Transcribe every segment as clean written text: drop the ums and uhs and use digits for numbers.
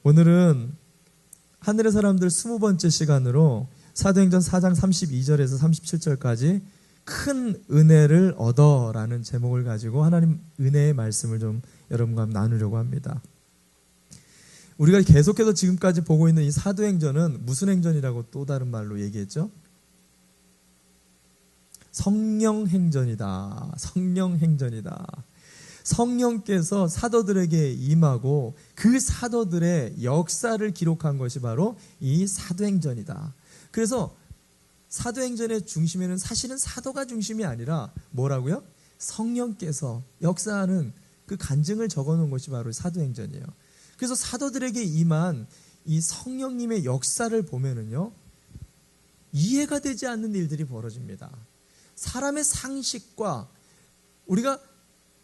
오늘은 하늘의 사람들 20번째 시간으로 사도행전 4장 32절에서 37절까지 큰 은혜를 얻어라는 제목을 가지고 하나님 은혜의 말씀을 좀 여러분과 나누려고 합니다. 우리가 계속해서 지금까지 보고 있는 이 사도행전은 무슨 행전이라고 또 다른 말로 얘기했죠? 성령행전이다. 성령행전이다. 성령께서 사도들에게 임하고 그 사도들의 역사를 기록한 것이 바로 이 사도행전이다. 그래서 사도행전의 중심에는 사실은 사도가 중심이 아니라 뭐라고요? 성령께서 역사하는 그 간증을 적어놓은 것이 바로 사도행전이에요. 그래서 사도들에게 임한 이 성령님의 역사를 보면은요, 이해가 되지 않는 일들이 벌어집니다. 사람의 상식과 우리가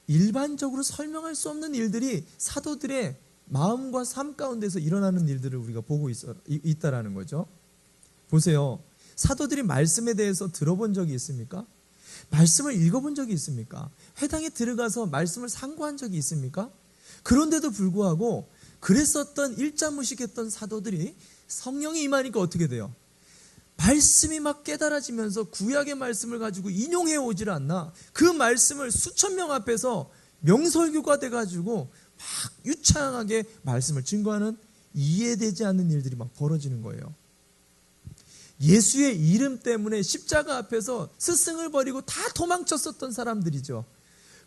일반적으로 설명할 수 없는 일들이 사도들의 마음과 삶 가운데서 일어나는 일들을 우리가 보고 있다라는 거죠. 보세요. 사도들이 말씀에 대해서 들어본 적이 있습니까? 말씀을 읽어본 적이 있습니까? 회당에 들어가서 말씀을 상고한 적이 있습니까? 그런데도 불구하고 그랬었던 일자무식했던 사도들이 성령이 임하니까 어떻게 돼요? 말씀이 막 깨달아지면서 구약의 말씀을 가지고 인용해 오질 않나? 그 말씀을 수천 명 앞에서 명설교가 돼가지고 막 유창하게 말씀을 증거하는 이해되지 않는 일들이 막 벌어지는 거예요. 예수의 이름 때문에 십자가 앞에서 스승을 버리고 다 도망쳤었던 사람들이죠.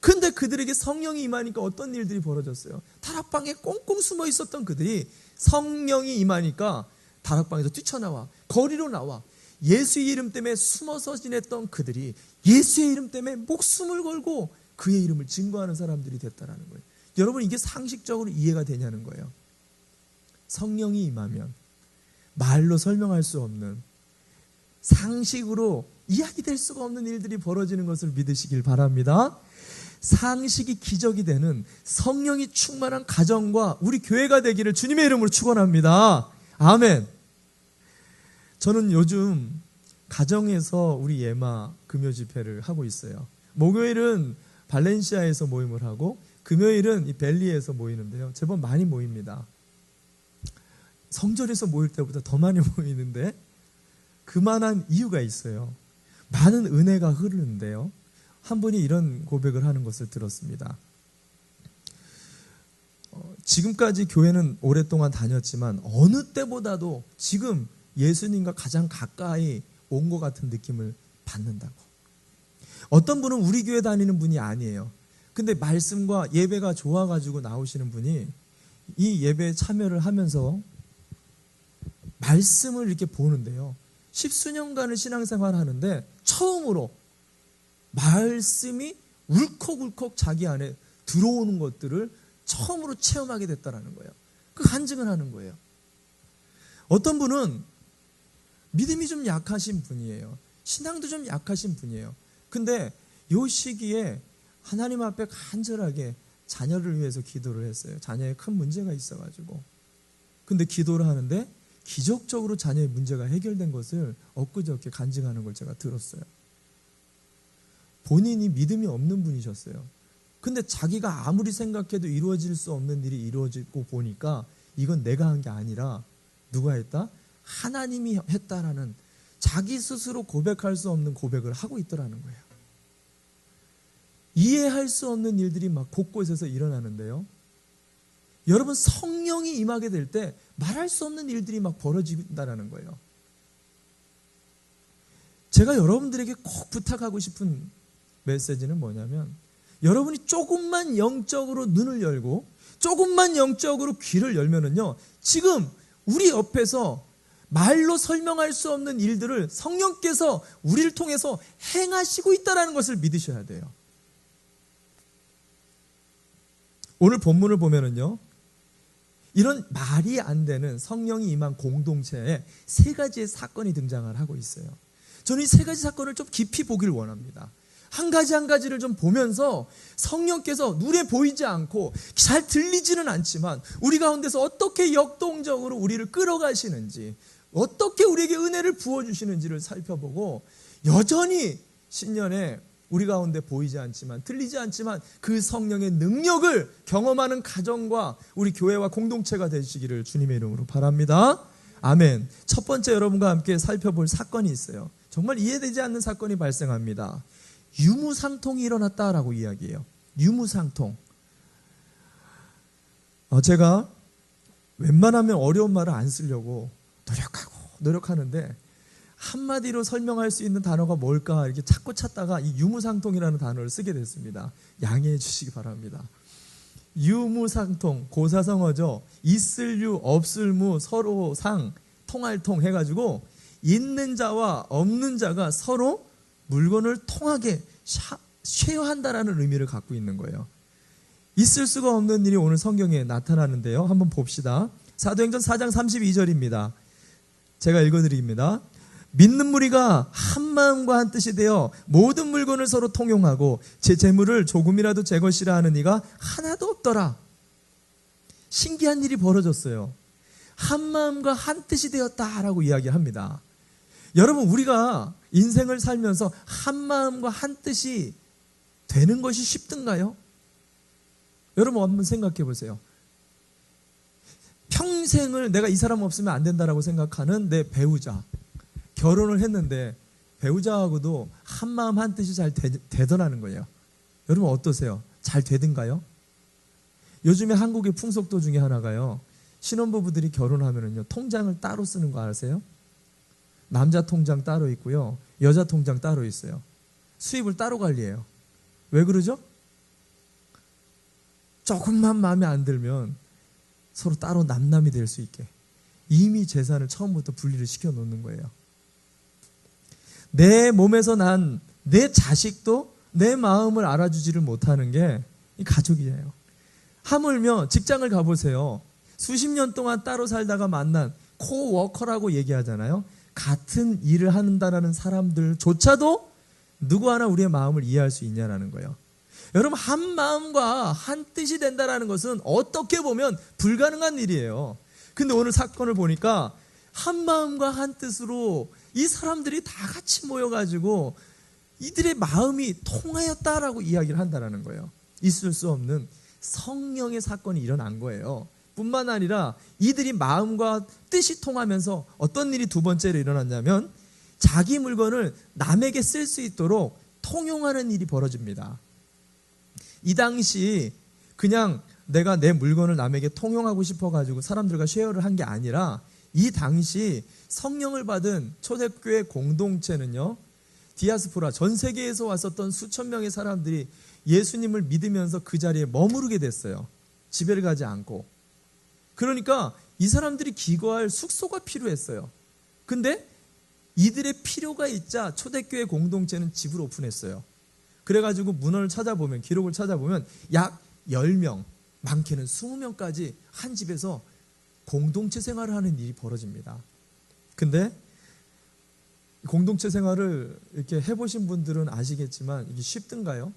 근데 그들에게 성령이 임하니까 어떤 일들이 벌어졌어요? 다락방에 꽁꽁 숨어 있었던 그들이 성령이 임하니까 다락방에서 뛰쳐나와 거리로 나와 예수의 이름 때문에 숨어서 지냈던 그들이 예수의 이름 때문에 목숨을 걸고 그의 이름을 증거하는 사람들이 됐다는 거예요. 여러분, 이게 상식적으로 이해가 되냐는 거예요. 성령이 임하면 말로 설명할 수 없는, 상식으로 이야기될 수가 없는 일들이 벌어지는 것을 믿으시길 바랍니다. 상식이 기적이 되는 성령이 충만한 가정과 우리 교회가 되기를 주님의 이름으로 축원합니다. 아멘. 저는 요즘 가정에서 우리 예마 금요 집회를 하고 있어요. 목요일은 발렌시아에서 모임을 하고 금요일은 이 벨리에서 모이는데요. 제법 많이 모입니다. 성전에서 모일 때보다 더 많이 모이는데 그만한 이유가 있어요. 많은 은혜가 흐르는데요. 한 분이 이런 고백을 하는 것을 들었습니다. 지금까지 교회는 오랫동안 다녔지만 어느 때보다도 지금 예수님과 가장 가까이 온 것 같은 느낌을 받는다고. 어떤 분은 우리 교회 다니는 분이 아니에요. 근데 말씀과 예배가 좋아가지고 나오시는 분이 이 예배에 참여를 하면서 말씀을 이렇게 보는데요. 10수년간을 신앙생활 하는데 처음으로 말씀이 울컥울컥 자기 안에 들어오는 것들을 처음으로 체험하게 됐다는 거예요. 그 간증을 하는 거예요. 어떤 분은 믿음이 좀 약하신 분이에요. 신앙도 좀 약하신 분이에요. 근데 이 시기에 하나님 앞에 간절하게 자녀를 위해서 기도를 했어요. 자녀에 큰 문제가 있어가지고. 근데 기도를 하는데 기적적으로 자녀의 문제가 해결된 것을 엊그저께 간증하는 걸 제가 들었어요. 본인이 믿음이 없는 분이셨어요. 근데 자기가 아무리 생각해도 이루어질 수 없는 일이 이루어지고 보니까 이건 내가 한 게 아니라 누가 했다? 하나님이 했다라는 자기 스스로 고백할 수 없는 고백을 하고 있더라는 거예요. 이해할 수 없는 일들이 막 곳곳에서 일어나는데요. 여러분, 성령이 임하게 될 때 말할 수 없는 일들이 막 벌어진다는 거예요. 제가 여러분들에게 꼭 부탁하고 싶은 메시지는 뭐냐면, 여러분이 조금만 영적으로 눈을 열고 조금만 영적으로 귀를 열면은요, 지금 우리 옆에서 말로 설명할 수 없는 일들을 성령께서 우리를 통해서 행하시고 있다는 것을 믿으셔야 돼요. 오늘 본문을 보면은요, 이런 말이 안 되는 성령이 임한 공동체에 세 가지의 사건이 등장을 하고 있어요. 저는 이 세 가지 사건을 좀 깊이 보길 원합니다. 한 가지 한 가지를 좀 보면서 성령께서 눈에 보이지 않고 잘 들리지는 않지만 우리 가운데서 어떻게 역동적으로 우리를 끌어가시는지, 어떻게 우리에게 은혜를 부어주시는지를 살펴보고, 여전히 신년에 우리 가운데 보이지 않지만, 들리지 않지만 그 성령의 능력을 경험하는 가정과 우리 교회와 공동체가 되시기를 주님의 이름으로 바랍니다. 아멘. 첫 번째 여러분과 함께 살펴볼 사건이 있어요. 정말 이해되지 않는 사건이 발생합니다. 유무상통이 일어났다라고 이야기해요. 유무상통. 제가 웬만하면 어려운 말을 안 쓰려고 노력하는데 한마디로 설명할 수 있는 단어가 뭘까 이렇게 찾다가 이 유무상통이라는 단어를 쓰게 됐습니다. 양해해 주시기 바랍니다. 유무상통, 고사성어죠. 있을 유, 없을 무, 서로 상, 통할 통 해가지고 있는 자와 없는 자가 서로 물건을 통하게 쉐어한다라는 의미를 갖고 있는 거예요. 있을 수가 없는 일이 오늘 성경에 나타나는데요. 한번 봅시다. 사도행전 4장 32절입니다. 제가 읽어드립니다. 믿는 무리가 한 마음과 한 뜻이 되어 모든 물건을 서로 통용하고 제 재물을 조금이라도 제 것이라 하는 이가 하나도 없더라. 신기한 일이 벌어졌어요. 한 마음과 한 뜻이 되었다라고 이야기합니다. 여러분, 우리가 인생을 살면서 한 마음과 한 뜻이 되는 것이 쉽던가요? 여러분 한번 생각해 보세요. 평생을 내가 이 사람 없으면 안 된다라고 생각하는 내 배우자, 결혼을 했는데 배우자하고도 한 마음 한 뜻이 잘 되더라는 거예요. 여러분 어떠세요? 잘 되든가요? 요즘에 한국의 풍속도 중에 하나가요, 신혼부부들이 결혼하면은요 통장을 따로 쓰는 거 아세요? 남자 통장 따로 있고요, 여자 통장 따로 있어요. 수입을 따로 관리해요. 왜 그러죠? 조금만 마음에 안 들면 서로 따로 남남이 될 수 있게 이미 재산을 처음부터 분리를 시켜 놓는 거예요. 내 몸에서 난 내 자식도 내 마음을 알아주지를 못하는 게 이 가족이에요. 하물며 직장을 가보세요. 수십 년 동안 따로 살다가 만난 코워커라고 얘기하잖아요. 같은 일을 한다는 사람들조차도 누구 하나 우리의 마음을 이해할 수 있냐라는 거예요. 여러분, 한 마음과 한 뜻이 된다는 것은 어떻게 보면 불가능한 일이에요. 근데 오늘 사건을 보니까 한 마음과 한 뜻으로 이 사람들이 다 같이 모여가지고 이들의 마음이 통하였다라고 이야기를 한다는 거예요. 있을 수 없는 성령의 사건이 일어난 거예요. 뿐만 아니라 이들이 마음과 뜻이 통하면서 어떤 일이 두 번째로 일어났냐면 자기 물건을 남에게 쓸 수 있도록 통용하는 일이 벌어집니다. 이 당시 그냥 내가 내 물건을 남에게 통용하고 싶어가지고 사람들과 쉐어를 한 게 아니라 이 당시 성령을 받은 초대교회 공동체는요, 디아스포라, 전 세계에서 왔었던 수천 명의 사람들이 예수님을 믿으면서 그 자리에 머무르게 됐어요. 집에를 가지 않고. 그러니까 이 사람들이 기거할 숙소가 필요했어요. 근데 이들의 필요가 있자 초대교회 공동체는 집을 오픈했어요. 그래가지고 문헌을 찾아보면, 기록을 찾아보면 약 10명, 많게는 20명까지 한 집에서 공동체 생활을 하는 일이 벌어집니다. 근데 공동체 생활을 이렇게 해보신 분들은 아시겠지만 이게 쉽던가요?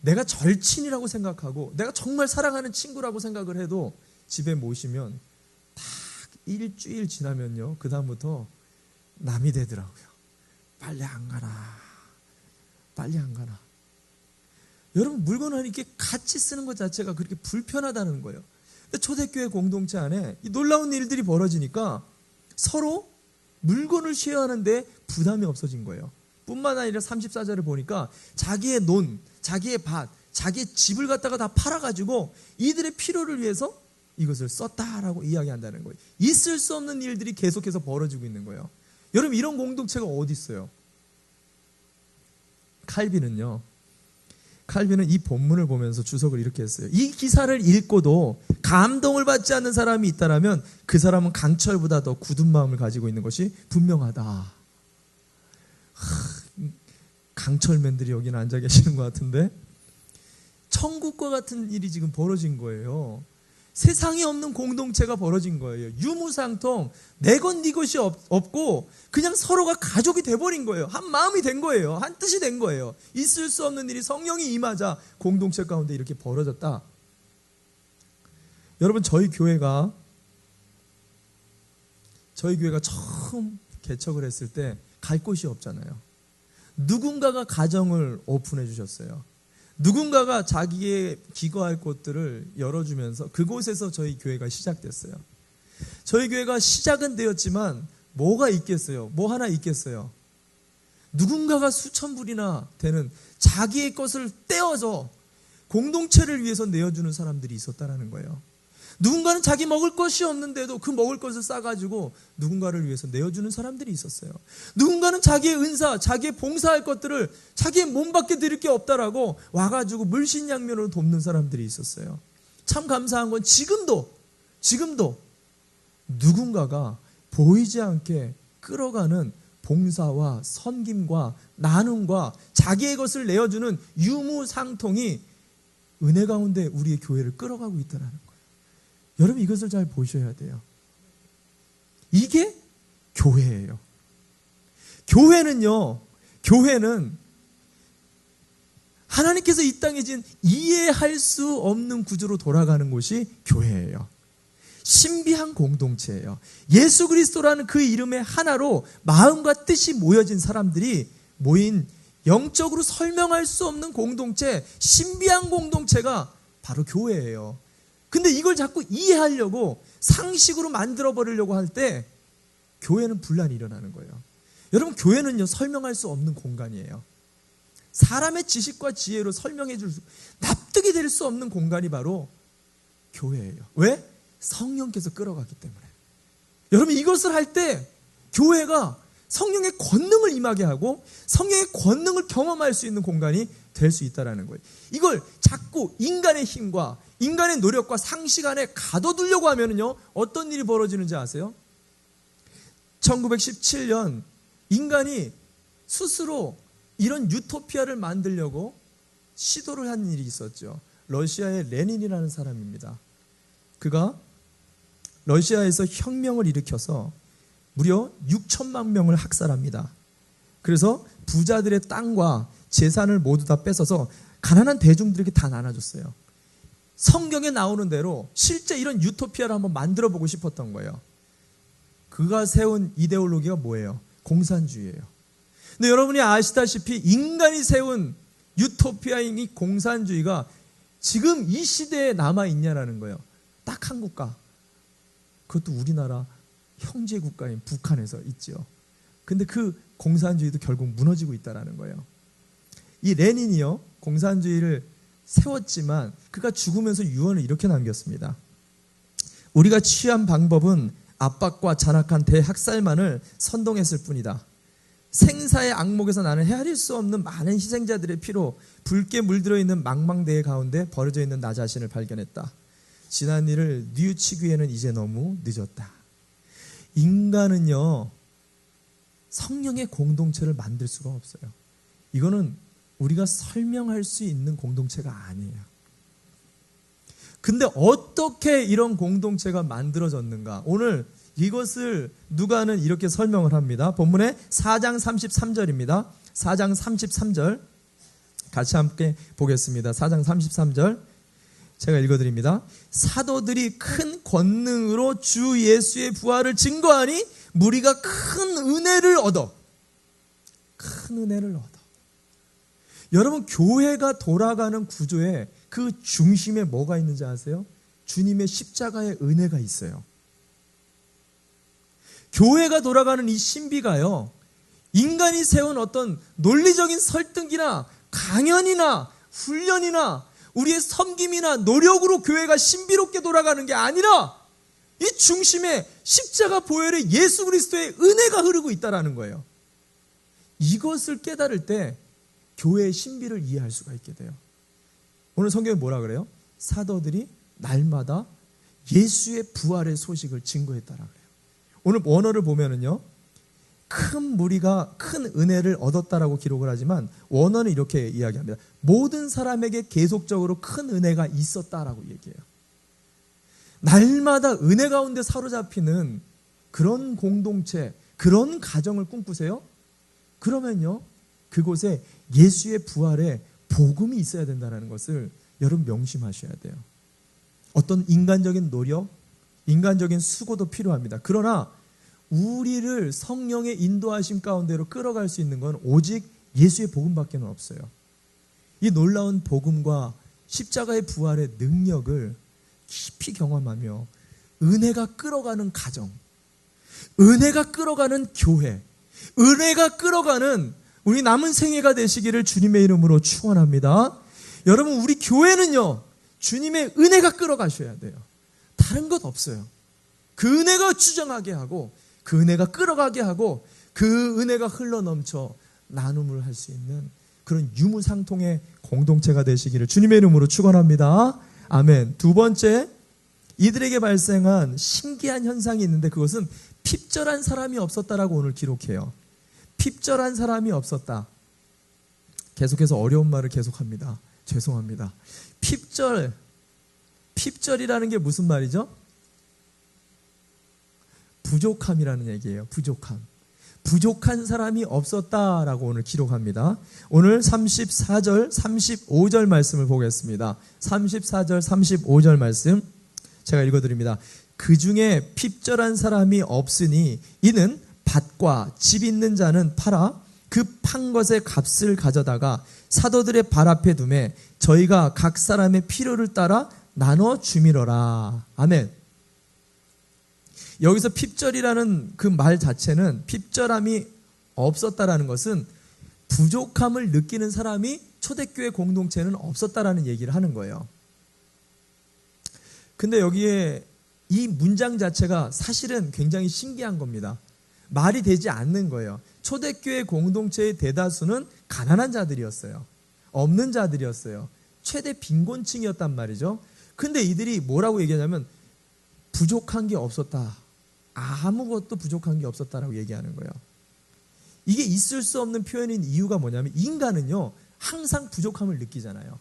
내가 절친이라고 생각하고 내가 정말 사랑하는 친구라고 생각을 해도 집에 모시면 딱 일주일 지나면요, 그 다음부터 남이 되더라고요. 빨리 안 가나. 여러분, 물건을 이렇게 같이 쓰는 것 자체가 그렇게 불편하다는 거예요. 근데 초대교회 공동체 안에 이 놀라운 일들이 벌어지니까 서로 물건을 쉐어하는데 부담이 없어진 거예요. 뿐만 아니라 34절을 보니까 자기의 논, 자기의 밭, 자기의 집을 갖다가 다 팔아가지고 이들의 필요를 위해서 이것을 썼다라고 이야기한다는 거예요. 있을 수 없는 일들이 계속해서 벌어지고 있는 거예요. 여러분, 이런 공동체가 어디 있어요? 칼빈은 이 본문을 보면서 주석을 이렇게 했어요. 이 기사를 읽고도 감동을 받지 않는 사람이 있다면 그 사람은 강철보다 더 굳은 마음을 가지고 있는 것이 분명하다. 강철맨들이 여기는 앉아 계시는 것 같은데, 천국과 같은 일이 지금 벌어진 거예요. 세상에 없는 공동체가 벌어진 거예요. 유무상통, 내 것 네 것이 없고 그냥 서로가 가족이 돼버린 거예요. 한 마음이 된 거예요. 한 뜻이 된 거예요. 있을 수 없는 일이 성령이 임하자 공동체 가운데 이렇게 벌어졌다. 여러분, 저희 교회가 처음 개척을 했을 때 갈 곳이 없잖아요. 누군가가 가정을 오픈해 주셨어요. 누군가가 자기의 기거할 곳들을 열어주면서 그곳에서 저희 교회가 시작됐어요. 저희 교회가 시작은 되었지만 뭐가 있겠어요? 뭐 하나 있겠어요? 누군가가 수천 불이나 되는 자기의 것을 떼어서 공동체를 위해서 내어주는 사람들이 있었다는 거예요. 누군가는 자기 먹을 것이 없는데도 그 먹을 것을 싸가지고 누군가를 위해서 내어주는 사람들이 있었어요. 누군가는 자기의 은사, 자기의 봉사할 것들을 자기의 몸밖에 드릴 게 없다라고 와가지고 물신양면으로 돕는 사람들이 있었어요. 참 감사한 건 지금도 누군가가 보이지 않게 끌어가는 봉사와 섬김과 나눔과 자기의 것을 내어주는 유무상통이 은혜 가운데 우리의 교회를 끌어가고 있다는 거예요. 여러분 이것을 잘 보셔야 돼요. 이게 교회예요. 교회는 하나님께서 이 땅에 진 이해할 수 없는 구조로 돌아가는 곳이 교회예요. 신비한 공동체예요. 예수 그리스도라는 그 이름의 하나로 마음과 뜻이 모여진 사람들이 모인 영적으로 설명할 수 없는 공동체, 신비한 공동체가 바로 교회예요. 근데 이걸 자꾸 이해하려고 상식으로 만들어버리려고 할 때 교회는 분란이 일어나는 거예요. 여러분 교회는요 설명할 수 없는 공간이에요. 사람의 지식과 지혜로 설명해 줄 수, 납득이 될 수 없는 공간이 바로 교회예요. 왜? 성령께서 끌어가기 때문에. 여러분 이것을 할 때 교회가 성령의 권능을 임하게 하고 성령의 권능을 경험할 수 있는 공간이 될 수 있다는 거예요. 이걸 자꾸 인간의 힘과 인간의 노력과 상식 안에 가둬두려고 하면요 어떤 일이 벌어지는지 아세요? 1917년 인간이 스스로 이런 유토피아를 만들려고 시도를 한 일이 있었죠. 러시아의 레닌이라는 사람입니다. 그가 러시아에서 혁명을 일으켜서 무려 6천만 명을 학살합니다. 그래서 부자들의 땅과 재산을 모두 다 뺏어서 가난한 대중들에게 다 나눠줬어요. 성경에 나오는 대로 실제 이런 유토피아를 한번 만들어 보고 싶었던 거예요. 그가 세운 이데올로기가 뭐예요? 공산주의예요. 근데 여러분이 아시다시피 인간이 세운 유토피아인 이 공산주의가 지금 이 시대에 남아있냐라는 거예요. 딱 한 국가. 그것도 우리나라 형제 국가인 북한에서 있죠. 근데 그 공산주의도 결국 무너지고 있다는 거예요. 이 레닌이요 공산주의를 세웠지만 그가 죽으면서 유언을 이렇게 남겼습니다. 우리가 취한 방법은 압박과 잔악한 대학살만을 선동했을 뿐이다. 생사의 악목에서 나는 헤아릴 수 없는 많은 희생자들의 피로 붉게 물들어 있는 망망대해 가운데 버려져 있는 나 자신을 발견했다. 지난 일을 뉘우치기에는 이제 너무 늦었다. 인간은요 성령의 공동체를 만들 수가 없어요. 이거는 우리가 설명할 수 있는 공동체가 아니에요. 근데 어떻게 이런 공동체가 만들어졌는가? 오늘 이것을 누가는 이렇게 설명을 합니다. 본문의 4장 33절입니다. 4장 33절 같이 함께 보겠습니다. 4장 33절 제가 읽어드립니다. 사도들이 큰 권능으로 주 예수의 부활을 증거하니 무리가 큰 은혜를 얻어. 여러분 교회가 돌아가는 구조에 그 중심에 뭐가 있는지 아세요? 주님의 십자가의 은혜가 있어요. 교회가 돌아가는 이 신비가요 인간이 세운 어떤 논리적인 설득이나 강연이나 훈련이나 우리의 섬김이나 노력으로 교회가 신비롭게 돌아가는 게 아니라 이 중심에 십자가 보혈의 예수 그리스도의 은혜가 흐르고 있다는 거예요. 이것을 깨달을 때 교회의 신비를 이해할 수가 있게 돼요. 오늘 성경에 뭐라 그래요? 사도들이 날마다 예수의 부활의 소식을 증거했다라 그래요. 오늘 원어를 보면은요 큰 무리가 큰 은혜를 얻었다라고 기록을 하지만 원어는 이렇게 이야기합니다. 모든 사람에게 계속적으로 큰 은혜가 있었다라고 얘기해요. 날마다 은혜 가운데 사로잡히는 그런 공동체, 그런 가정을 꿈꾸세요? 그러면요 그곳에 예수의 부활의 복음이 있어야 된다는 것을 여러분 명심하셔야 돼요. 어떤 인간적인 노력, 인간적인 수고도 필요합니다. 그러나 우리를 성령의 인도하심 가운데로 끌어갈 수 있는 건 오직 예수의 복음밖에 없어요. 이 놀라운 복음과 십자가의 부활의 능력을 깊이 경험하며 은혜가 끌어가는 가정, 은혜가 끌어가는 교회, 은혜가 끌어가는 우리 남은 생애가 되시기를 주님의 이름으로 축원합니다. 여러분, 우리 교회는요, 주님의 은혜가 끌어가셔야 돼요. 다른 것 없어요. 그 은혜가 주정하게 하고, 그 은혜가 끌어가게 하고, 그 은혜가 흘러넘쳐 나눔을 할 수 있는 그런 유무상통의 공동체가 되시기를 주님의 이름으로 축원합니다. 아멘. 두 번째, 이들에게 발생한 신기한 현상이 있는데 그것은 핍절한 사람이 없었다라고 오늘 기록해요. 핍절한 사람이 없었다. 계속해서 어려운 말을 계속합니다. 죄송합니다. 핍절이라는 게 무슨 말이죠? 부족함이라는 얘기예요. 부족한 사람이 없었다라고 오늘 기록합니다. 오늘 34절, 35절 말씀을 보겠습니다. 34절, 35절 말씀 제가 읽어드립니다. 그 중에 핍절한 사람이 없으니 이는 밭과 집 있는 자는 팔아 그 판 것의 값을 가져다가 사도들의 발 앞에 두매 저희가 각 사람의 필요를 따라 나눠 주미러라. 아멘. 여기서 핍절이라는 그 말 자체는 핍절함이 없었다라는 것은 부족함을 느끼는 사람이 초대교회 공동체는 없었다라는 얘기를 하는 거예요. 근데 여기에 이 문장 자체가 사실은 굉장히 신기한 겁니다. 말이 되지 않는 거예요. 초대교회 공동체의 대다수는 가난한 자들이었어요. 없는 자들이었어요. 최대 빈곤층이었단 말이죠. 근데 이들이 뭐라고 얘기하냐면 부족한 게 없었다. 아무것도 부족한 게 없었다라고 얘기하는 거예요. 이게 있을 수 없는 표현인 이유가 뭐냐면 인간은요 항상 부족함을 느끼잖아요.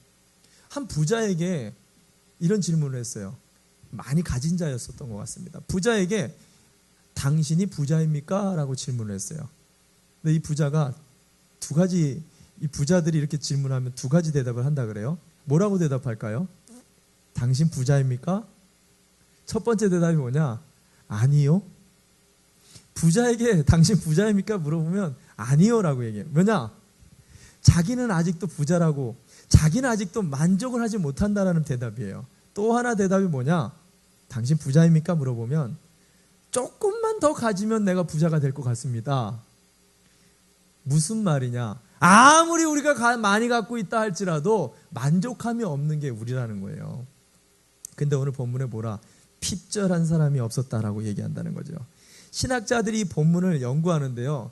한 부자에게 이런 질문을 했어요. 많이 가진 자였었던 것 같습니다. 부자에게 당신이 부자입니까? 라고 질문을 했어요. 근데 이 부자가 이 부자들이 이렇게 질문하면 두 가지 대답을 한다 그래요. 뭐라고 대답할까요? 당신 부자입니까? 첫 번째 대답이 뭐냐? 아니요. 부자에게 당신 부자입니까? 물어보면 아니요 라고 얘기해요. 왜냐? 자기는 아직도 부자라고, 자기는 아직도 만족을 하지 못한다라는 대답이에요. 또 하나 대답이 뭐냐? 당신 부자입니까? 물어보면 조금만 더 가지면 내가 부자가 될 것 같습니다. 무슨 말이냐? 아무리 우리가 많이 갖고 있다 할지라도 만족함이 없는 게 우리라는 거예요. 근데 오늘 본문에 뭐라? 핍절한 사람이 없었다라고 얘기한다는 거죠. 신학자들이 이 본문을 연구하는데요.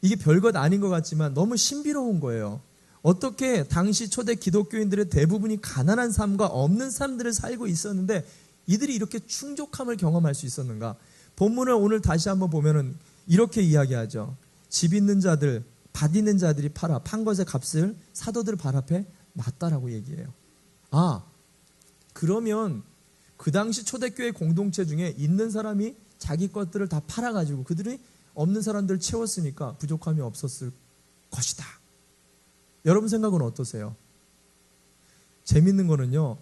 이게 별것 아닌 것 같지만 너무 신비로운 거예요. 어떻게 당시 초대 기독교인들의 대부분이 가난한 삶과 없는 삶들을 살고 있었는데 이들이 이렇게 충족함을 경험할 수 있었는가? 본문을 오늘 다시 한번 보면은 이렇게 이야기하죠. 집 있는 자들, 밭 있는 자들이 팔아 판 것의 값을 사도들 발 앞에 놨다라고 얘기해요. 아, 그러면 그 당시 초대교회 공동체 중에 있는 사람이 자기 것들을 다 팔아가지고 그들이 없는 사람들을 채웠으니까 부족함이 없었을 것이다. 여러분 생각은 어떠세요? 재밌는 거는요.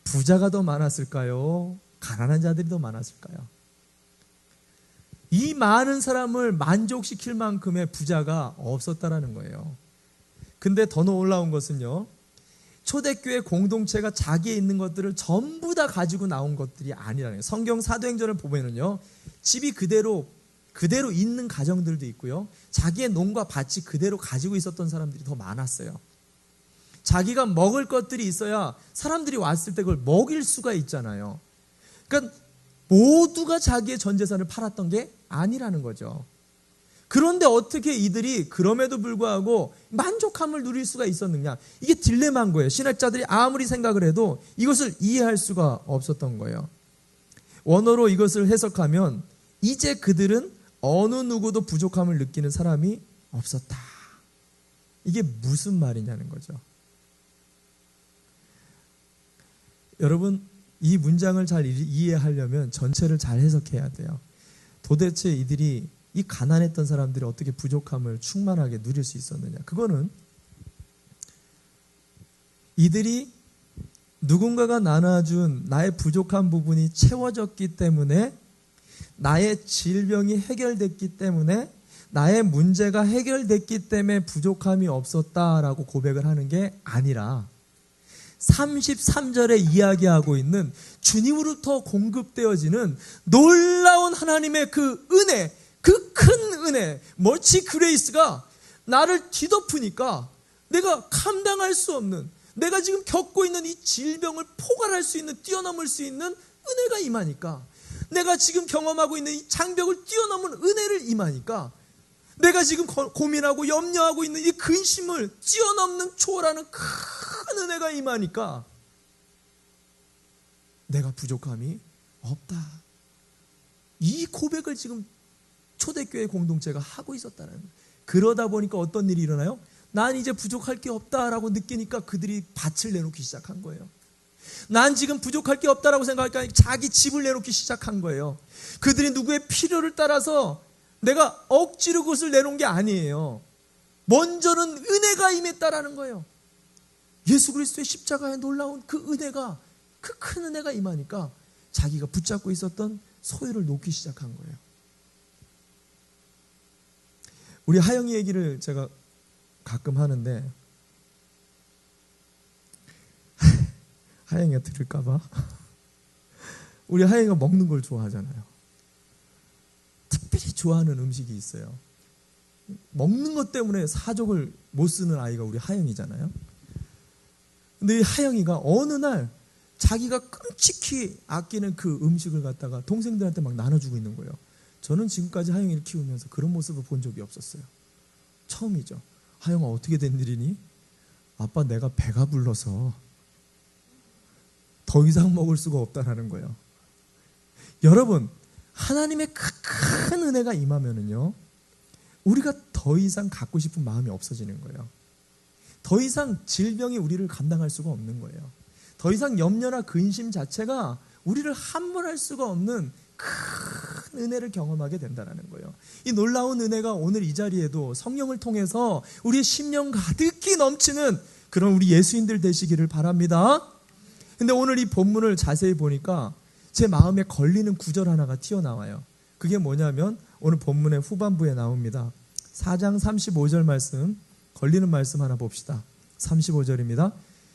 부자가 더 많았을까요? 가난한 자들이 더 많았을까요? 이 많은 사람을 만족시킬 만큼의 부자가 없었다라는 거예요. 근데 더 놀라운 것은요. 초대교회 공동체가 자기에 있는 것들을 전부 다 가지고 나온 것들이 아니라는 거예요. 성경 사도행전을 보면은요. 집이 그대로 있는 가정들도 있고요. 자기의 농과 밭이 그대로 가지고 있었던 사람들이 더 많았어요. 자기가 먹을 것들이 있어야 사람들이 왔을 때 그걸 먹일 수가 있잖아요. 그러니까 모두가 자기의 전 재산을 팔았던 게 아니라는 거죠. 그런데 어떻게 이들이 그럼에도 불구하고 만족함을 누릴 수가 있었느냐? 이게 딜레마인 거예요. 신학자들이 아무리 생각을 해도 이것을 이해할 수가 없었던 거예요. 원어로 이것을 해석하면 이제 그들은 어느 누구도 부족함을 느끼는 사람이 없었다. 이게 무슨 말이냐는 거죠. 여러분, 이 문장을 잘 이해하려면 전체를 잘 해석해야 돼요. 도대체 이들이 이 가난했던 사람들이 어떻게 부족함을 충만하게 누릴 수 있었느냐. 그거는 이들이 누군가가 나눠준 나의 부족한 부분이 채워졌기 때문에 나의 질병이 해결됐기 때문에 나의 문제가 해결됐기 때문에 부족함이 없었다라고 고백을 하는 게 아니라 33절에 이야기하고 있는 주님으로부터 공급되어지는 놀라운 하나님의 그 은혜, 그 큰 은혜, 멀치 그레이스가 나를 뒤덮으니까 내가 감당할 수 없는, 내가 지금 겪고 있는 이 질병을 포괄할 수 있는, 뛰어넘을 수 있는 은혜가 임하니까, 내가 지금 경험하고 있는 이 장벽을 뛰어넘은 은혜를 임하니까, 내가 지금 고민하고 염려하고 있는 이 근심을 뛰어넘는 초월하는 큰 은혜가 임하니까 내가 부족함이 없다. 이 고백을 지금 초대교회 공동체가 하고 있었다는 거예요. 그러다 보니까 어떤 일이 일어나요? 난 이제 부족할 게 없다라고 느끼니까 그들이 밭을 내놓기 시작한 거예요. 난 지금 부족할 게 없다라고 생각하니까 자기 집을 내놓기 시작한 거예요. 그들이 누구의 필요를 따라서 내가 억지로 그것을 내놓은 게 아니에요. 먼저는 은혜가 임했다라는 거예요. 예수 그리스도의 십자가에 놀라운 그 은혜가, 그 큰 은혜가 임하니까 자기가 붙잡고 있었던 소유를 놓기 시작한 거예요. 우리 하영이 얘기를 제가 가끔 하는데 하영이가 들을까봐. 우리 하영이가 먹는 걸 좋아하잖아요. 특별히 좋아하는 음식이 있어요. 먹는 것 때문에 사족을 못 쓰는 아이가 우리 하영이잖아요. 근데 이 하영이가 어느 날 자기가 끔찍히 아끼는 그 음식을 갖다가 동생들한테 막 나눠주고 있는 거예요. 저는 지금까지 하영이를 키우면서 그런 모습을 본 적이 없었어요. 처음이죠. 하영아, 어떻게 된 일이니? 아빠, 내가 배가 불러서 더 이상 먹을 수가 없다라는 거예요. 여러분, 하나님의 큰 은혜가 임하면은요, 우리가 더 이상 갖고 싶은 마음이 없어지는 거예요. 더 이상 질병이 우리를 감당할 수가 없는 거예요. 더 이상 염려나 근심 자체가 우리를 함몰할 수가 없는 큰 은혜를 경험하게 된다는 거예요. 이 놀라운 은혜가 오늘 이 자리에도 성령을 통해서 우리의 심령 가득히 넘치는 그런 우리 예수인들 되시기를 바랍니다. 근데 오늘 이 본문을 자세히 보니까 제 마음에 걸리는 구절 하나가 튀어나와요. 그게 뭐냐면 오늘 본문의 후반부에 나옵니다. 4장 35절 말씀, 걸리는 말씀 하나 봅시다. 35절입니다.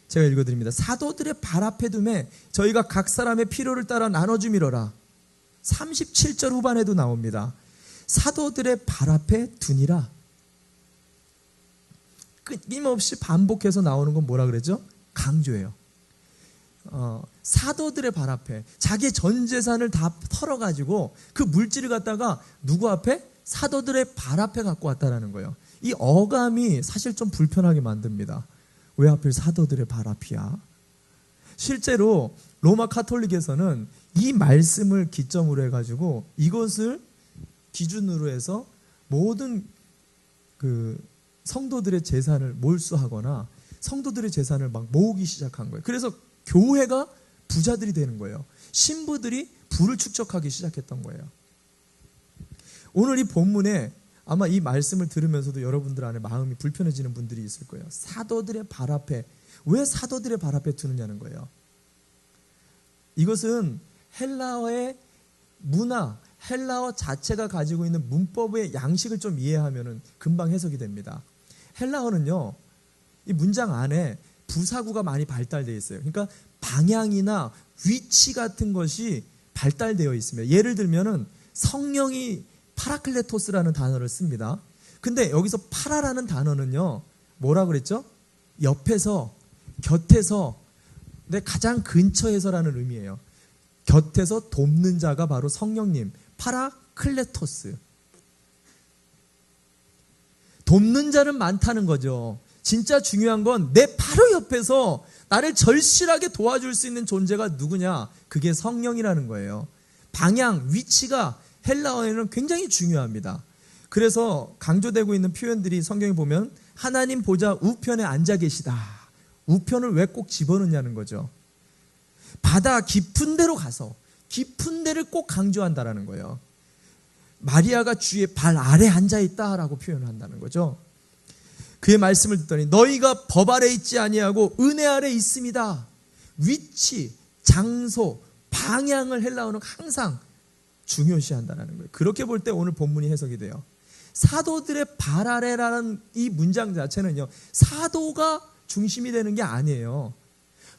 제가 읽어드립니다. 사도들의 발 앞에 둠에 저희가 각 사람의 필요를 따라 나눠주미러라. 37절 후반에도 나옵니다. 사도들의 발 앞에 두니라. 끊임없이 반복해서 나오는 건 뭐라 그러죠? 강조예요. 사도들의 발 앞에 자기 전 재산을 다 털어가지고 그 물질을 갖다가 누구 앞에? 사도들의 발 앞에 갖고 왔다라는 거예요. 이 어감이 사실 좀 불편하게 만듭니다. 왜 하필 사도들의 발 앞이야? 실제로 로마 카톨릭에서는 이 말씀을 기점으로 해가지고 이것을 기준으로 해서 모든 그 성도들의 재산을 몰수하거나 성도들의 재산을 막 모으기 시작한 거예요. 그래서 교회가 부자들이 되는 거예요. 신부들이 부를 축적하기 시작했던 거예요. 오늘 이 본문에 아마 이 말씀을 들으면서도 여러분들 안에 마음이 불편해지는 분들이 있을 거예요. 사도들의 발 앞에, 왜 사도들의 발 앞에 두느냐는 거예요. 이것은 헬라어의 문화, 헬라어 자체가 가지고 있는 문법의 양식을 좀 이해하면 금방 해석이 됩니다. 헬라어는요, 이 문장 안에 부사구가 많이 발달되어 있어요. 그러니까 방향이나 위치 같은 것이 발달되어 있습니다. 예를 들면은 성령이 파라클레토스라는 단어를 씁니다. 근데 여기서 파라라는 단어는요, 뭐라 그랬죠? 옆에서, 곁에서, 내 가장 근처에서라는 의미예요. 곁에서 돕는 자가 바로 성령님, 파라클레토스. 돕는 자는 많다는 거죠. 진짜 중요한 건 내 바로 옆에서 나를 절실하게 도와줄 수 있는 존재가 누구냐? 그게 성령이라는 거예요. 방향, 위치가 헬라어에는 굉장히 중요합니다. 그래서 강조되고 있는 표현들이 성경에 보면 하나님 보좌 우편에 앉아 계시다. 우편을 왜 꼭 집어넣냐는 거죠. 바다 깊은 데로 가서 깊은 데를 꼭 강조한다라는 거예요. 마리아가 주의 발 아래 앉아있다라고 표현을 한다는 거죠. 그의 말씀을 듣더니 너희가 법 아래 있지 아니하고 은혜 아래 있습니다. 위치, 장소, 방향을 헬라어는 항상 중요시한다는 거예요. 그렇게 볼 때 오늘 본문이 해석이 돼요. 사도들의 발 아래라는 이 문장 자체는요, 사도가 중심이 되는 게 아니에요.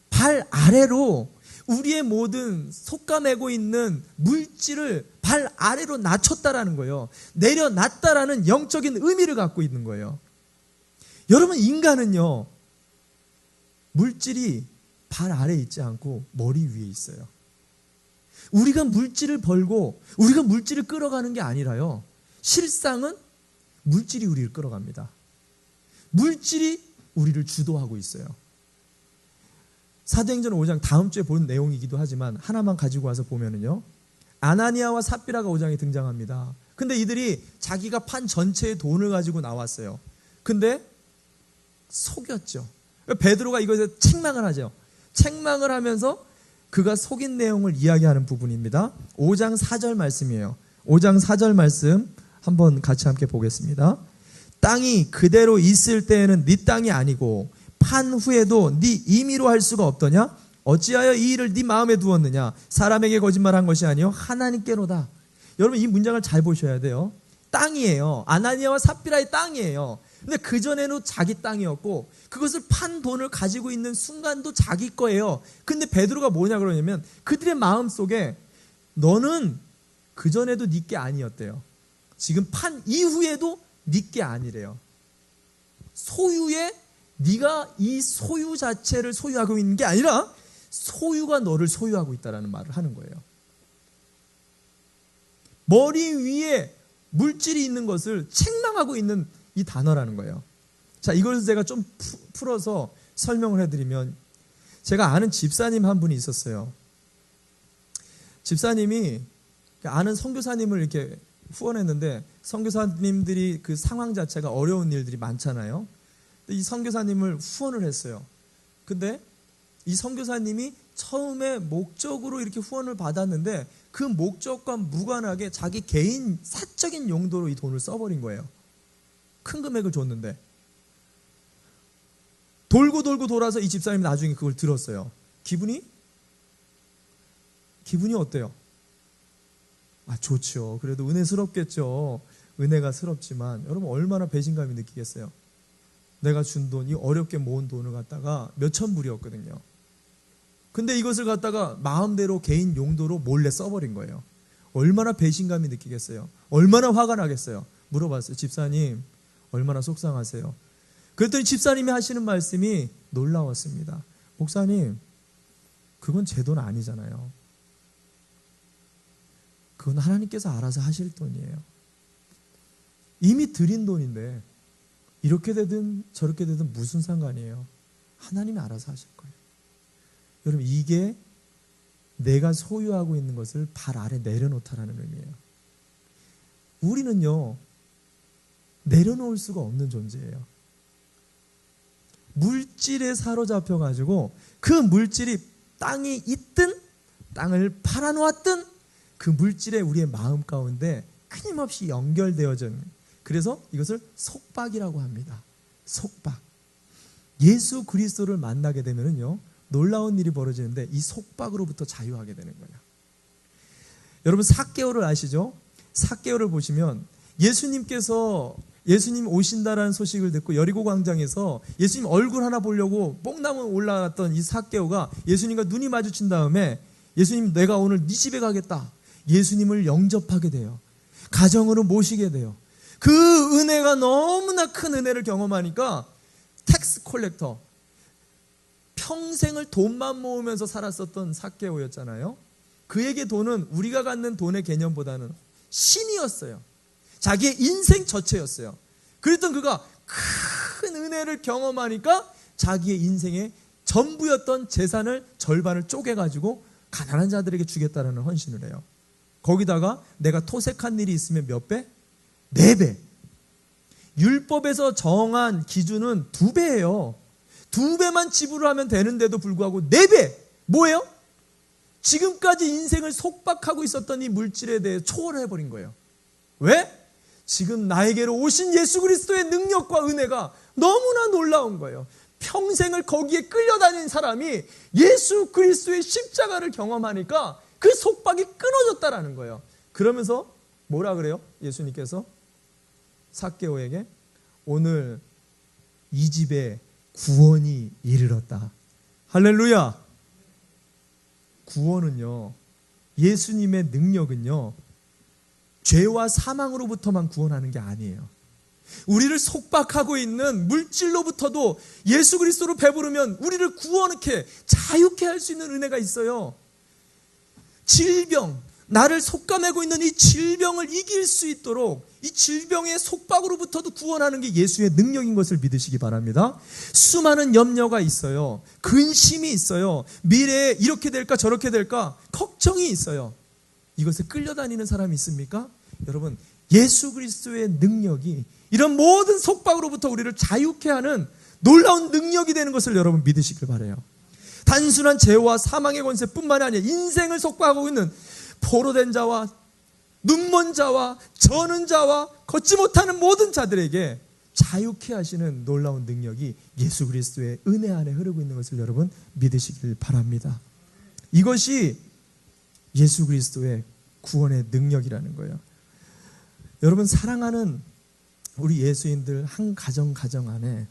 발 아래로 우리의 모든 속가매고 있는 물질을 발 아래로 낮췄다라는 거예요. 내려놨다라는 영적인 의미를 갖고 있는 거예요. 여러분, 인간은요, 물질이 발 아래에 있지 않고 머리 위에 있어요. 우리가 물질을 벌고 우리가 물질을 끌어가는 게 아니라요, 실상은 물질이 우리를 끌어갑니다. 물질이 우리를 주도하고 있어요. 사도행전 5장 다음 주에 본 내용이기도 하지만 하나만 가지고 와서 보면은요, 아나니아와 삽비라가 5장에 등장합니다. 근데 이들이 자기가 판 전체의 돈을 가지고 나왔어요. 근데 속였죠. 베드로가 이것에 책망을 하죠. 책망을 하면서 그가 속인 내용을 이야기하는 부분입니다. 5장 4절 말씀이에요. 5장 4절 말씀 한번 같이 함께 보겠습니다. 땅이 그대로 있을 때에는 네 땅이 아니고 판 후에도 네 임의로 할 수가 없더냐? 어찌하여 이 일을 네 마음에 두었느냐? 사람에게 거짓말한 것이 아니요 하나님께로다. 여러분, 이 문장을 잘 보셔야 돼요. 땅이에요. 아나니아와 삽비라의 땅이에요. 근데 그전에는 자기 땅이었고 그것을 판 돈을 가지고 있는 순간도 자기 거예요. 근데 베드로가 뭐냐 그러냐면 그들의 마음속에 너는 그전에도 네 게 아니었대요. 지금 판 이후에도 네 게 아니래요. 소유에 네가 이 소유 자체를 소유하고 있는 게 아니라 소유가 너를 소유하고 있다는 말을 하는 거예요. 머리 위에 물질이 있는 것을 책망하고 있는 이 단어라는 거예요. 자, 이걸 제가 좀 풀어서 설명을 해드리면, 제가 아는 집사님 한 분이 있었어요. 집사님이 아는 선교사님을 이렇게 후원했는데, 선교사님들이 그 상황 자체가 어려운 일들이 많잖아요. 이 선교사님을 후원을 했어요. 근데 이 선교사님이 처음에 목적으로 이렇게 후원을 받았는데 그 목적과 무관하게 자기 개인 사적인 용도로 이 돈을 써버린 거예요. 큰 금액을 줬는데 돌고 돌아서 이 집사님이 나중에 그걸 들었어요. 기분이 어때요? 좋죠. 그래도 은혜스럽겠죠. 은혜가 스럽지만 여러분, 얼마나 배신감이 느끼겠어요. 내가 준 돈, 이 어렵게 모은 돈을 갖다가 몇천 불이었거든요. 근데 이것을 갖다가 마음대로 개인 용도로 몰래 써버린 거예요. 얼마나 배신감이 느끼겠어요. 얼마나 화가 나겠어요. 물어봤어요. 집사님, 얼마나 속상하세요? 그랬더니 집사님이 하시는 말씀이 놀라웠습니다. 목사님, 그건 제 돈 아니잖아요. 그건 하나님께서 알아서 하실 돈이에요. 이미 드린 돈인데 이렇게 되든 저렇게 되든 무슨 상관이에요. 하나님이 알아서 하실 거예요. 여러분, 이게 내가 소유하고 있는 것을 발 아래 내려놓다라는 의미예요. 우리는요, 내려놓을 수가 없는 존재예요. 물질에 사로잡혀가지고 그 물질이 땅이 있든 땅을 팔아놓았든 그 물질에 우리의 마음 가운데 끊임없이 연결되어져, 그래서 이것을 속박이라고 합니다. 속박. 예수 그리스도를 만나게 되면요, 놀라운 일이 벌어지는데 이 속박으로부터 자유하게 되는 거예요. 여러분, 삭개오를 아시죠? 삭개오를 보시면 예수님 오신다라는 소식을 듣고 여리고 광장에서 예수님 얼굴 하나 보려고 뽕나무 올라갔던 이 삭개오가 예수님과 눈이 마주친 다음에 예수님, 내가 오늘 네 집에 가겠다. 예수님을 영접하게 돼요. 가정으로 모시게 돼요. 그 은혜가 너무나 큰 은혜를 경험하니까 텍스 콜렉터, 평생을 돈만 모으면서 살았었던 삭개오였잖아요. 그에게 돈은 우리가 갖는 돈의 개념보다는 신이었어요. 자기의 인생 전체였어요. 그랬던 그가 큰 은혜를 경험하니까 자기의 인생의 전부였던 재산을 절반을 쪼개가지고 가난한 자들에게 주겠다라는 헌신을 해요. 거기다가 내가 토색한 일이 있으면 몇 배? 4배. 율법에서 정한 기준은 2배예요. 2배만 지불을 하면 되는데도 불구하고 4배. 뭐예요? 지금까지 인생을 속박하고 있었던 이 물질에 대해 초월을 해버린 거예요. 왜? 지금 나에게로 오신 예수 그리스도의 능력과 은혜가 너무나 놀라운 거예요. 평생을 거기에 끌려다닌 사람이 예수 그리스도의 십자가를 경험하니까 그 속박이 끊어졌다라는 거예요. 그러면서 뭐라 그래요? 예수님께서 삭개오에게? 오늘 이 집에 구원이 이르렀다. 할렐루야. 구원은요, 예수님의 능력은요, 죄와 사망으로부터만 구원하는 게 아니에요. 우리를 속박하고 있는 물질로부터도 예수 그리스도로 배부르면 우리를 구원케, 자유케 할 수 있는 은혜가 있어요. 질병, 나를 속감하고 있는 이 질병을 이길 수 있도록 이 질병의 속박으로부터도 구원하는 게 예수의 능력인 것을 믿으시기 바랍니다. 수많은 염려가 있어요. 근심이 있어요. 미래에 이렇게 될까 저렇게 될까 걱정이 있어요. 이것에 끌려다니는 사람이 있습니까? 여러분, 예수 그리스도의 능력이 이런 모든 속박으로부터 우리를 자유케 하는 놀라운 능력이 되는 것을 여러분 믿으시길 바라요. 단순한 죄와 사망의 권세뿐만 아니라 인생을 속박하고 있는 포로된 자와 눈먼 자와 저는 자와 걷지 못하는 모든 자들에게 자유케 하시는 놀라운 능력이 예수 그리스도의 은혜 안에 흐르고 있는 것을 여러분 믿으시길 바랍니다. 이것이 예수 그리스도의 구원의 능력이라는 거예요. 여러분, 사랑하는 우리 예수인들 한 가정 안에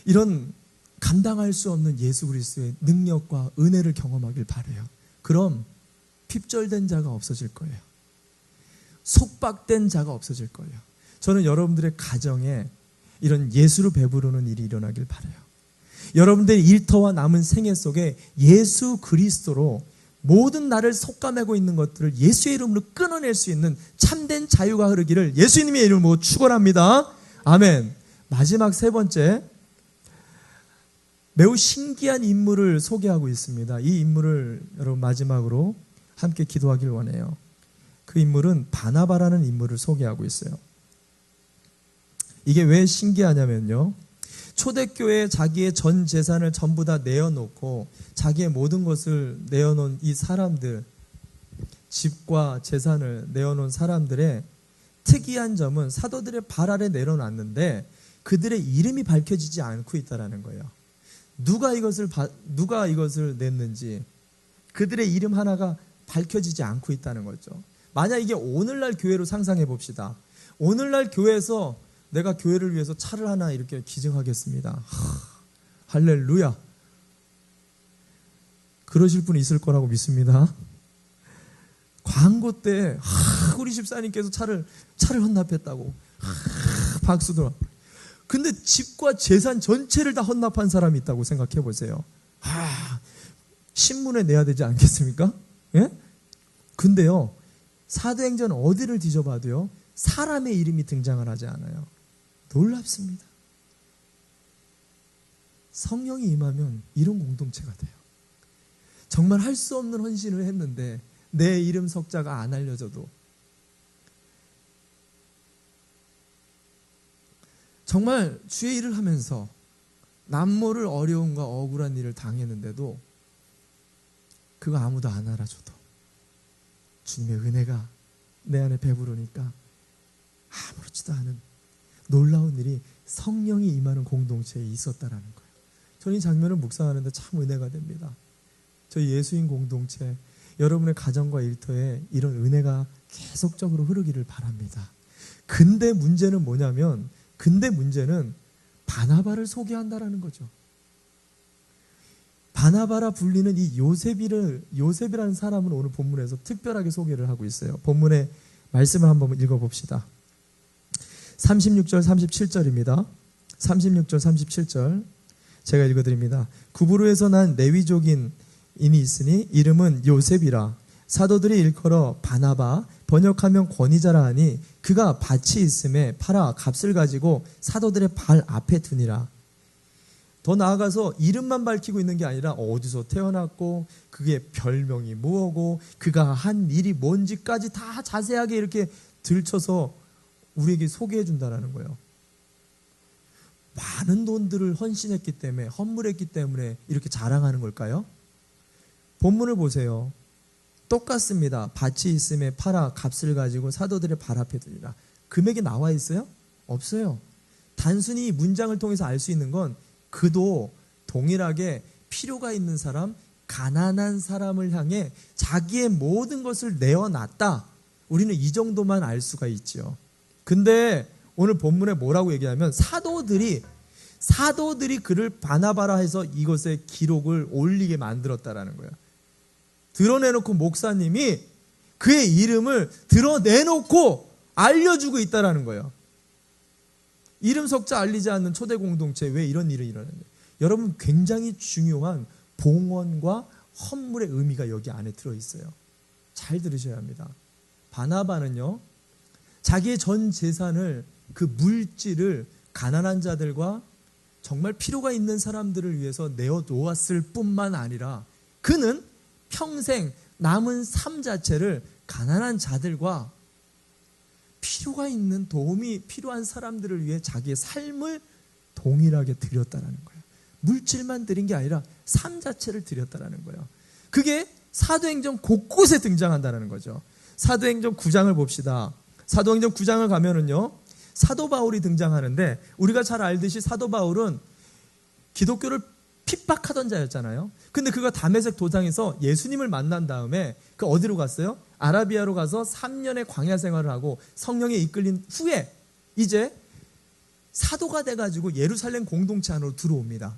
이런 감당할 수 없는 예수 그리스도의 능력과 은혜를 경험하길 바라요. 그럼 핍절된 자가 없어질 거예요. 속박된 자가 없어질 거예요. 저는 여러분들의 가정에 이런 예수로 배부르는 일이 일어나길 바라요. 여러분들의 일터와 남은 생애 속에 예수 그리스도로 모든 나를 속감하고 있는 것들을 예수의 이름으로 끊어낼 수 있는 참된 자유가 흐르기를 예수님의 이름으로 축원합니다. 아멘. 마지막 세 번째, 매우 신기한 인물을 소개하고 있습니다. 이 인물을 여러분 마지막으로 함께 기도하길 원해요. 그 인물은 바나바라는 인물을 소개하고 있어요. 이게 왜 신기하냐면요, 초대교회에 자기의 전 재산을 전부 다 내어놓고 자기의 모든 것을 내어놓은 이 사람들, 집과 재산을 내어놓은 사람들의 특이한 점은 사도들의 발 아래 내려놨는데 그들의 이름이 밝혀지지 않고 있다는 거예요. 누가 이것을 냈는지 그들의 이름 하나가 밝혀지지 않고 있다는 거죠. 만약 이게 오늘날 교회로 상상해 봅시다. 오늘날 교회에서 내가 교회를 위해서 차를 하나 이렇게 기증하겠습니다. 할렐루야. 그러실 분이 있을 거라고 믿습니다. 광고 때 우리 집사님께서 차를 헌납했다고 박수도. 근데 집과 재산 전체를 다 헌납한 사람이 있다고 생각해 보세요. 신문에 내야 되지 않겠습니까? 예? 근데요, 사도행전 어디를 뒤져봐도요, 사람의 이름이 등장을 하지 않아요. 놀랍습니다. 성령이 임하면 이런 공동체가 돼요. 정말 할 수 없는 헌신을 했는데 내 이름 석자가 안 알려져도, 정말 주의 일을 하면서 남모를 어려움과 억울한 일을 당했는데도 그거 아무도 안 알아줘도 주님의 은혜가 내 안에 배부르니까 아무렇지도 않은 놀라운 일이 성령이 임하는 공동체에 있었다라는 거예요. 저는 이 장면을 묵상하는데 참 은혜가 됩니다. 저희 예수인 공동체, 여러분의 가정과 일터에 이런 은혜가 계속적으로 흐르기를 바랍니다. 근데 문제는 뭐냐면, 바나바를 소개한다라는 거죠. 바나바라 불리는 이 요셉이라는 사람을 오늘 본문에서 특별하게 소개를 하고 있어요. 본문의 말씀을 한번 읽어봅시다. 36절 37절입니다. 36절 37절 제가 읽어드립니다. 구브로에서 난 레위족인이 있으니 이름은 요셉이라. 사도들이 일컬어 바나바, 번역하면 권위자라 하니 그가 밭이 있음에 팔아 값을 가지고 사도들의 발 앞에 두니라. 더 나아가서 이름만 밝히고 있는 게 아니라 어디서 태어났고 그게 별명이 뭐고 그가 한 일이 뭔지까지 다 자세하게 이렇게 들춰서 우리에게 소개해 준다는 거예요. 많은 돈들을 헌신했기 때문에, 헌물했기 때문에 이렇게 자랑하는 걸까요? 본문을 보세요. 똑같습니다. 밭이 있음에 팔아 값을 가지고 사도들의 발 앞에 두니라. 금액이 나와 있어요? 없어요. 단순히 문장을 통해서 알 수 있는 건 그도 동일하게 필요가 있는 사람, 가난한 사람을 향해 자기의 모든 것을 내어놨다. 우리는 이 정도만 알 수가 있죠. 근데 오늘 본문에 뭐라고 얘기하면 사도들이 그를 바나바라 해서 이것에 기록을 올리게 만들었다라는 거예요. 드러내놓고 목사님이 그의 이름을 드러내놓고 알려주고 있다라는 거예요. 이름 석자 알리지 않는 초대 공동체, 왜 이런 일이 일어났냐? 여러분, 굉장히 중요한 봉헌과 헌물의 의미가 여기 안에 들어있어요. 잘 들으셔야 합니다. 바나바는요, 자기의 전 재산을, 그 물질을 가난한 자들과 정말 필요가 있는 사람들을 위해서 내어 놓았을 뿐만 아니라 그는 평생 남은 삶 자체를 가난한 자들과 필요가 있는, 도움이 필요한 사람들을 위해 자기의 삶을 동일하게 드렸다라는 거예요. 물질만 드린 게 아니라 삶 자체를 드렸다라는 거예요. 그게 사도행전 곳곳에 등장한다는 거죠. 사도행전 9장을 봅시다. 사도행전 9장을 가면은요, 사도 바울이 등장하는데, 우리가 잘 알듯이 사도 바울은 기독교를 핍박하던 자였잖아요. 근데 그가 다메섹 도상에서 예수님을 만난 다음에 그 어디로 갔어요? 아라비아로 가서 3년의 광야 생활을 하고 성령에 이끌린 후에 이제 사도가 돼가지고 예루살렘 공동체 안으로 들어옵니다.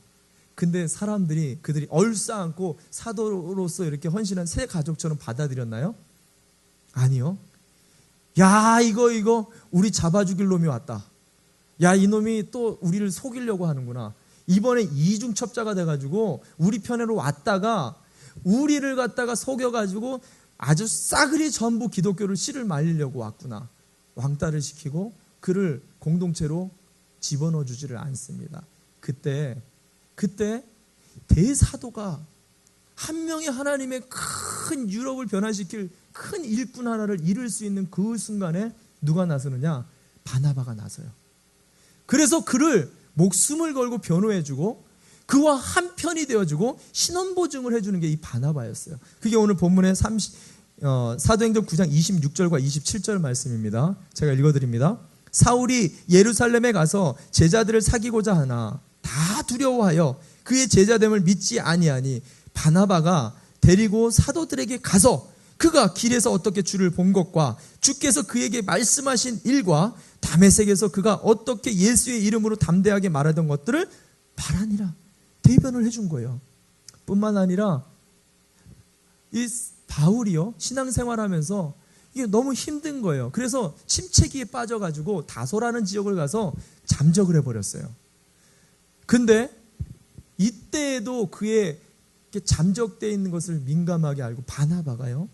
근데 사람들이 그들이 얼싸안고 사도로서 이렇게 헌신한 새 가족처럼 받아들였나요? 아니요. 야, 이거 우리 잡아 죽일 놈이 왔다. 야, 이놈이 또 우리를 속이려고 하는구나. 이번에 이중첩자가 돼가지고 우리 편으로 왔다가 우리를 갖다가 속여가지고 아주 싸그리 전부 기독교를 씨를 말리려고 왔구나. 왕따를 시키고 그를 공동체로 집어넣어 주지를 않습니다. 그때 대사도가 한 명의 하나님의 큰 유럽을 변화시킬 큰 일꾼 하나를 이룰 수 있는 그 순간에 누가 나서느냐? 바나바가 나서요. 그래서 그를 목숨을 걸고 변호해주고 그와 한편이 되어주고 신원보증을 해주는 게 이 바나바였어요. 그게 오늘 본문의 사도행전 9장 26절과 27절 말씀입니다. 제가 읽어드립니다. 사울이 예루살렘에 가서 제자들을 사귀고자 하나 다 두려워하여 그의 제자됨을 믿지 아니하니 바나바가 데리고 사도들에게 가서 그가 길에서 어떻게 주를 본 것과 주께서 그에게 말씀하신 일과 다메섹에서 그가 어떻게 예수의 이름으로 담대하게 말하던 것들을 말하니라. 대변을 해준 거예요. 뿐만 아니라 이 바울이요, 신앙생활하면서 이게 너무 힘든 거예요. 그래서 침체기에 빠져가지고 다소라는 지역을 가서 잠적을 해버렸어요. 근데 이때에도 그의 잠적되어 있는 것을 민감하게 알고 바나바가요,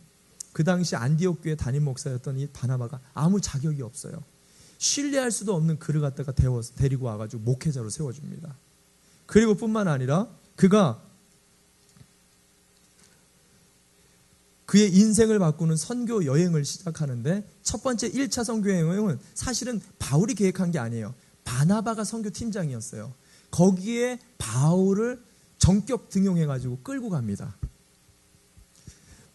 그 당시 안디옥 교회 담임 목사였던 이 바나바가 아무 자격이 없어요. 신뢰할 수도 없는 그를 갖다가 데리고 와가지고 목회자로 세워줍니다. 그리고 뿐만 아니라 그가 그의 인생을 바꾸는 선교 여행을 시작하는데 첫 번째 1차 선교 여행은 사실은 바울이 계획한 게 아니에요. 바나바가 선교팀장이었어요. 거기에 바울을 전격 등용해가지고 끌고 갑니다.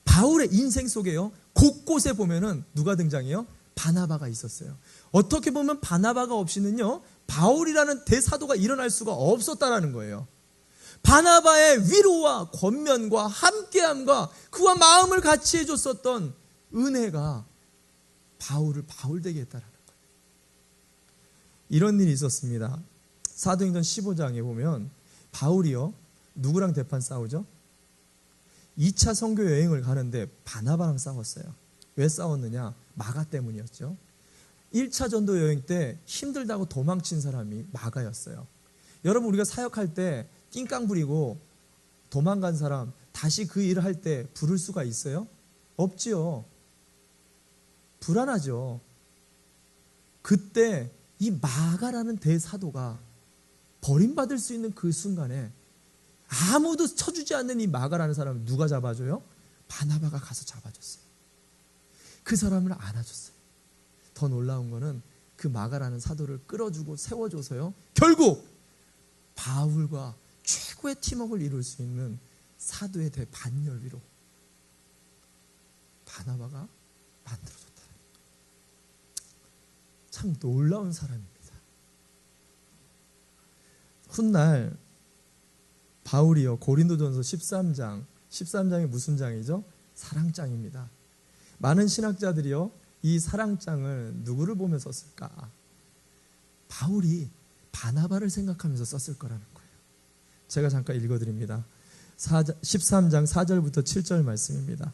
바울의 인생 속에요, 곳곳에 보면은 누가 등장해요? 바나바가 있었어요. 어떻게 보면 바나바가 없이는요, 바울이라는 대사도가 일어날 수가 없었다라는 거예요. 바나바의 위로와 권면과 함께함과 그와 마음을 같이 해줬었던 은혜가 바울을 바울되게 했다라는 거예요. 이런 일이 있었습니다. 사도행전 15장에 보면 바울이요, 누구랑 대판 싸우죠? 2차 선교 여행을 가는데 바나바랑 싸웠어요. 왜 싸웠느냐? 마가 때문이었죠. 1차 전도 여행 때 힘들다고 도망친 사람이 마가였어요. 여러분, 우리가 사역할 때 낑깡 부리고 도망간 사람 다시 그 일을 할 때 부를 수가 있어요? 없지요. 불안하죠. 그때 이 마가라는 대사도가 버림받을 수 있는 그 순간에 아무도 쳐주지 않는 이 마가라는 사람을 누가 잡아줘요? 바나바가 가서 잡아줬어요. 그 사람을 안아줬어요. 더 놀라운 거는 그 마가라는 사도를 끌어주고 세워줘서요, 결국 바울과 최고의 팀워크를 이룰 수 있는 사도의 대반열위로 바나바가 만들어줬다. 참 놀라운 사람입니다. 훗날 바울이요, 고린도전서 13장이 무슨 장이죠? 바울이 바나바를 생각하면서 썼을 거라는 거예요. 제가 잠깐 읽어드립니다. 13장 4절부터 7절 말씀입니다.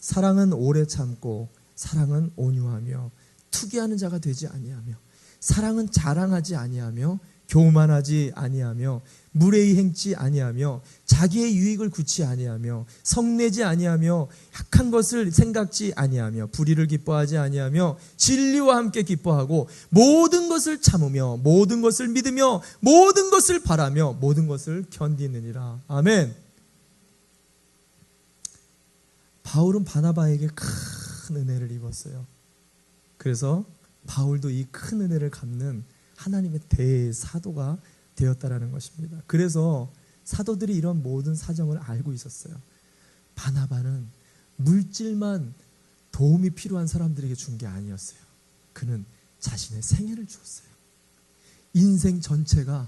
사랑은 오래 참고 사랑은 온유하며 투기하는 자가 되지 아니하며 사랑은 자랑하지 아니하며 교만하지 아니하며 무례히 행치 아니하며 자기의 유익을 굳지 아니하며 성내지 아니하며 약한 것을 생각지 아니하며 불의를 기뻐하지 아니하며 진리와 함께 기뻐하고 모든 것을 참으며 모든 것을 믿으며 모든 것을 바라며 모든 것을 견디느니라. 아멘. 바울은 바나바에게 큰 은혜를 입었어요. 그래서 바울도 이 큰 은혜를 갚는 하나님의 대사도가 되었다라는 것입니다. 그래서 사도들이 이런 모든 사정을 알고 있었어요. 바나바는 물질만 도움이 필요한 사람들에게 준 게 아니었어요. 그는 자신의 생애를 주었어요. 인생 전체가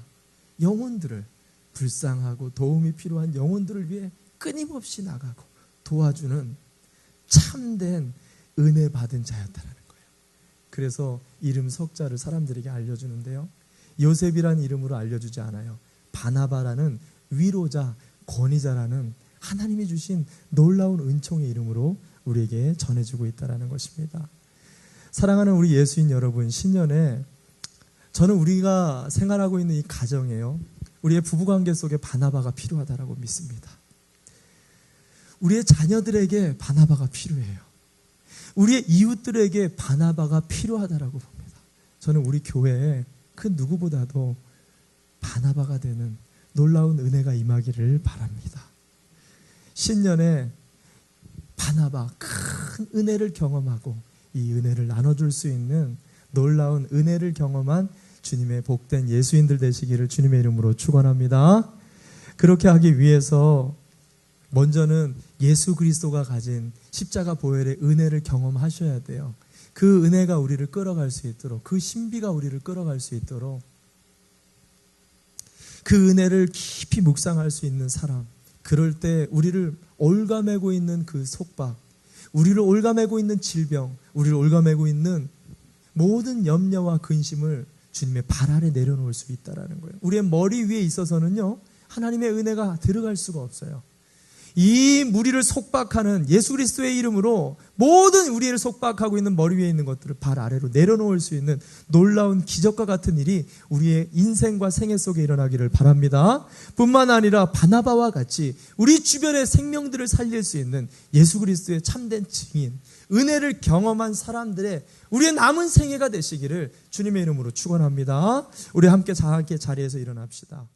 영혼들을, 불쌍하고 도움이 필요한 영혼들을 위해 끊임없이 나가고 도와주는 참된 은혜 받은 자였다라는 거예요. 그래서 이름 석자를 사람들에게 알려주는데요. 요셉이라는 이름으로 알려주지 않아요. 바나바라는 위로자, 권위자라는 하나님이 주신 놀라운 은총의 이름으로 우리에게 전해주고 있다는 것입니다. 사랑하는 우리 예수인 여러분, 신년에 저는 우리가 생활하고 있는 이 가정에요, 우리의 부부관계 속에 바나바가 필요하다고 믿습니다. 우리의 자녀들에게 바나바가 필요해요. 우리의 이웃들에게 바나바가 필요하다고 봅니다. 저는 우리 교회에 그 누구보다도 바나바가 되는 놀라운 은혜가 임하기를 바랍니다. 신년에 바나바, 큰 은혜를 경험하고 이 은혜를 나눠줄 수 있는 놀라운 은혜를 경험한 주님의 복된 예수인들 되시기를 주님의 이름으로 축원합니다. 그렇게 하기 위해서 먼저는 예수 그리스도가 가진 십자가 보혈의 은혜를 경험하셔야 돼요. 그 은혜가 우리를 끌어갈 수 있도록, 그 신비가 우리를 끌어갈 수 있도록, 그 은혜를 깊이 묵상할 수 있는 사람, 그럴 때 우리를 올가매고 있는 그 속박, 우리를 올가매고 있는 질병, 우리를 올가매고 있는 모든 염려와 근심을 주님의 발 아래 내려놓을 수 있다는 거예요. 우리의 머리 위에 있어서는요, 하나님의 은혜가 들어갈 수가 없어요. 이 우리를 속박하는 예수 그리스도의 이름으로 모든 우리를 속박하고 있는 머리 위에 있는 것들을 발 아래로 내려놓을 수 있는 놀라운 기적과 같은 일이 우리의 인생과 생애 속에 일어나기를 바랍니다. 뿐만 아니라 바나바와 같이 우리 주변의 생명들을 살릴 수 있는 예수 그리스도의 참된 증인, 은혜를 경험한 사람들의 우리의 남은 생애가 되시기를 주님의 이름으로 축원합니다. 우리 함께 자리에서 일어납시다.